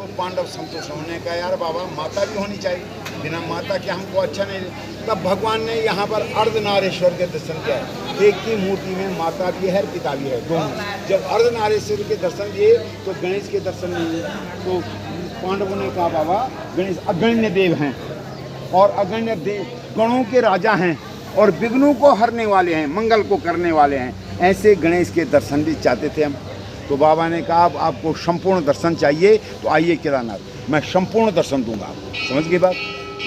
तो पांडव संतुष्ट होने का, यार बाबा माता भी होनी चाहिए, बिना माता के हमको अच्छा नहीं। तब भगवान ने यहाँ पर अर्धनारेश्वर के दर्शन किया। एक की मूर्ति में माता भी है, पिता भी है, दोनों। जब अर्धनारेश्वर के दर्शन किए तो गणेश के दर्शन नहीं हुए। तो पांडवों ने कहा बाबा गणेश अगण्य देव हैं और अगण्य देव गणों के राजा हैं और विघ्नों को हरने वाले हैं, मंगल को करने वाले हैं। ऐसे गणेश के दर्शन भी चाहते थे हम। तो बाबा ने कहा अब आपको संपूर्ण दर्शन चाहिए तो आइए केदारनाथ, मैं संपूर्ण दर्शन दूंगा आपको। समझ गई बात।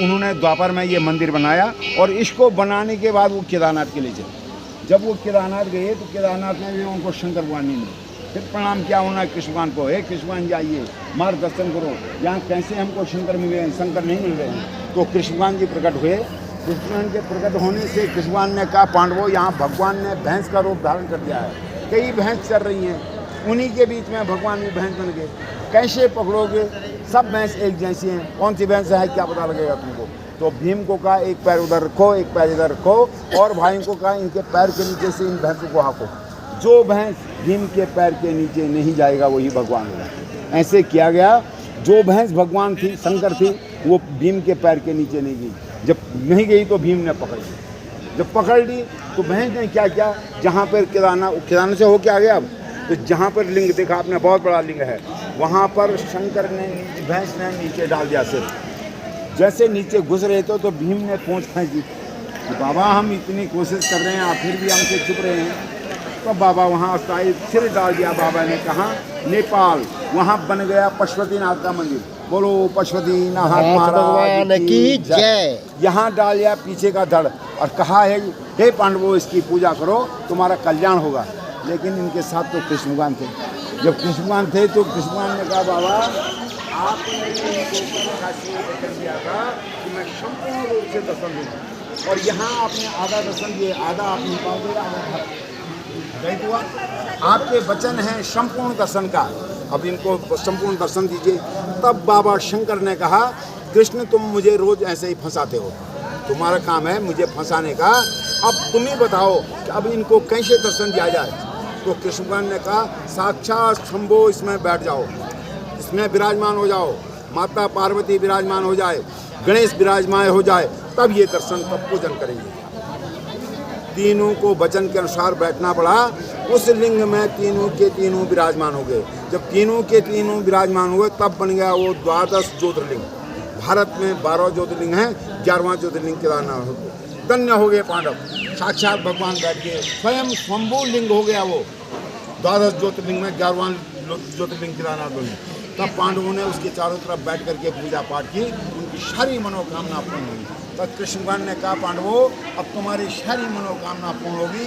उन्होंने द्वापर में ये मंदिर बनाया और इसको बनाने के बाद वो केदारनाथ के लिए चले। जब वो केदारनाथ गए तो केदारनाथ में भी उनको शंकर भगवान नहीं मिले। फिर प्रणाम किया उन्होंने कृष्ण भगवान को, हे कृष्ण भगवान जी आइए मार्गदर्शन करो, यहाँ कैसे हमको शंकर मिले हैं, शंकर नहीं मिल रहे हैं। तो कृष्ण भगवान जी प्रकट हुए। कृष्ण भगवान के प्रकट होने से कृष्ण भगवान ने कहा पांडवों यहाँ भगवान ने भैंस का रूप धारण कर दिया है, कई भैंस चल रही हैं, उन्हीं के बीच में भगवान भी भैंस बन गए, कैसे पकड़ोगे, सब भैंस एक जैसी हैं, कौन सी भैंस है क्या पता लगेगा तुमको। तो भीम को कहा एक पैर उधर रखो एक पैर इधर रखो, और भाई को कहा इनके पैर के नीचे से इन भैंसों को हाँको। जो भैंस भीम के पैर के नीचे नहीं जाएगा वही भगवान होगा। ऐसे किया गया। जो भैंस भगवान थी, शंकर थी, वो भीम के पैर के नीचे नहीं गई। जब नहीं गई तो भीम ने पकड़ ली। जब पकड़ ली तो भैंस ने क्या किया, जहाँ पर केदारनाथ से होके आ गया, अब तो जहाँ पर लिंग देखा आपने बहुत बड़ा लिंग है, वहाँ पर शंकर ने भैंस ने नीचे डाल दिया सिर। जैसे नीचे घुस रहे थे तो भीम ने पूंछ खींच दी। बाबा हम इतनी कोशिश कर रहे हैं आप फिर भी हमसे चुप रहे हैं। तो बाबा वहाँ सिर डाल दिया। बाबा ने कहा नेपाल, वहाँ बन गया पशुपतिनाथ का मंदिर। बोलो पशुपतिनाथ महाराज की जय। यहाँ डाल दिया पीछे का धड़ और कहा है हे पांडवों इसकी पूजा करो तुम्हारा कल्याण होगा। लेकिन इनके साथ तो कृष्ण भगवान थे। जब कृष्ण भगवान थे तो कृष्ण भगवान ने कहा बाबा आपने कर दिया था कि मैं संपूर्ण रूप से दर्शन दूँगा, और यहाँ आपने आधा दर्शन दिए, आधा आप नहीं पाओगे, आधा नहीं हुआ। आपके वचन हैं संपूर्ण दर्शन का, अब इनको संपूर्ण दर्शन दीजिए। तब बाबा शंकर ने कहा कृष्ण तुम मुझे रोज ऐसे ही फंसाते हो, तुम्हारा काम है मुझे फंसाने का, अब तुम ही बताओ कि अब इनको कैसे दर्शन दिया जाए। तो कृष्ण भगवान ने कहा साक्षात शंभो इसमें बैठ जाओ, इसमें विराजमान हो जाओ, माता पार्वती विराजमान हो जाए, गणेश विराजमान हो जाए, तब ये दर्शन तब पूजन करेंगे। तीनों को वचन के अनुसार बैठना पड़ा। उस लिंग में तीनों के तीनों विराजमान हो गए। जब तीनों के तीनों विराजमान हुए तब बन गया वो 12 ज्योतिर्लिंग। भारत में 12 ज्योतिर्लिंग हैं, 11वां ज्योतिर्लिंग केदारनाथ हो गया। धन्य हो गए पांडव, साक्षात भगवान बैठ गए, स्वयं स्वयंभू लिंग हो गया वो। 12 ज्योतिर्लिंग में 11वां ज्योतिर्लिंग केदारनाथ बने। तब पांडवों ने उसके चारों तरफ बैठ करके पूजा पाठ की, उनकी सारी मनोकामना पूर्ण हुई। तब कृष्ण भगवान ने कहा पांडवों अब तुम्हारी सारी मनोकामना पूर्ण होगी।